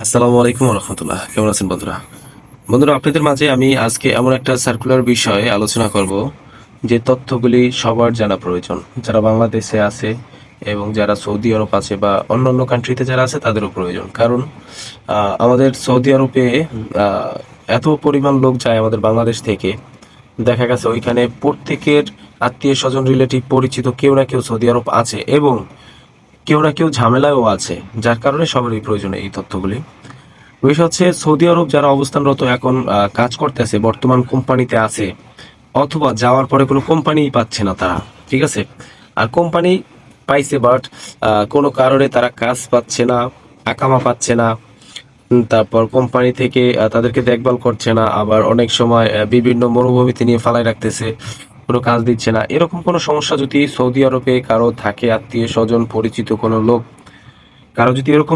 আসসালামু আলাইকুম রহমতুল্লাহ। কেমন আছেন বন্ধুরা? বন্ধুরা, আপনাদের মাঝে আমি আজকে এমন একটা সার্কুলার বিষয়ে আলোচনা করব যে তথ্যগুলি সবার জানা প্রয়োজন, যারা বাংলাদেশে আছে এবং যারা সৌদি আরব আছে বা অন্যান্য কান্ট্রিতে যারা আছে তাদেরও প্রয়োজন। কারণ আমাদের সৌদি আরবে আহ, এত পরিমাণ লোক যায় আমাদের বাংলাদেশ থেকে, দেখা গেছে ওইখানে প্রত্যেকের আত্মীয় স্বজন রিলেটিভ পরিচিত কেউ না কেউ সৌদি আরব আছে এবং কেউ না কেউ ঝামেলায়ও আছে, যার কারণে সবারই প্রয়োজন এই তথ্যগুলি। বিষয় হচ্ছে সৌদি আরব যারা অবস্থানরত এখন কাজ করতেছে, বর্তমান কোম্পানিতে আছে অথবা যাওয়ার পরে কোনো কোম্পানি পাচ্ছে না তারা, ঠিক আছে। আর কোম্পানি পাইছে বাট কোনো কারণে তারা কাজ পাচ্ছে না, আকামা পাচ্ছে না। তারপর কোম্পানি থেকে তাদেরকে দেখভাল করছে না, আবার অনেক সময় বিভিন্ন মরুভূমিতে নিয়ে ফালাই রাখতেছে, কোনো কাজ দিচ্ছে না। এরকম কোনো সমস্যা যদি সৌদি আরবে কারো থাকে, আত্মীয় স্বজন পরিচিত কোনো লোক কারো যদি এরকম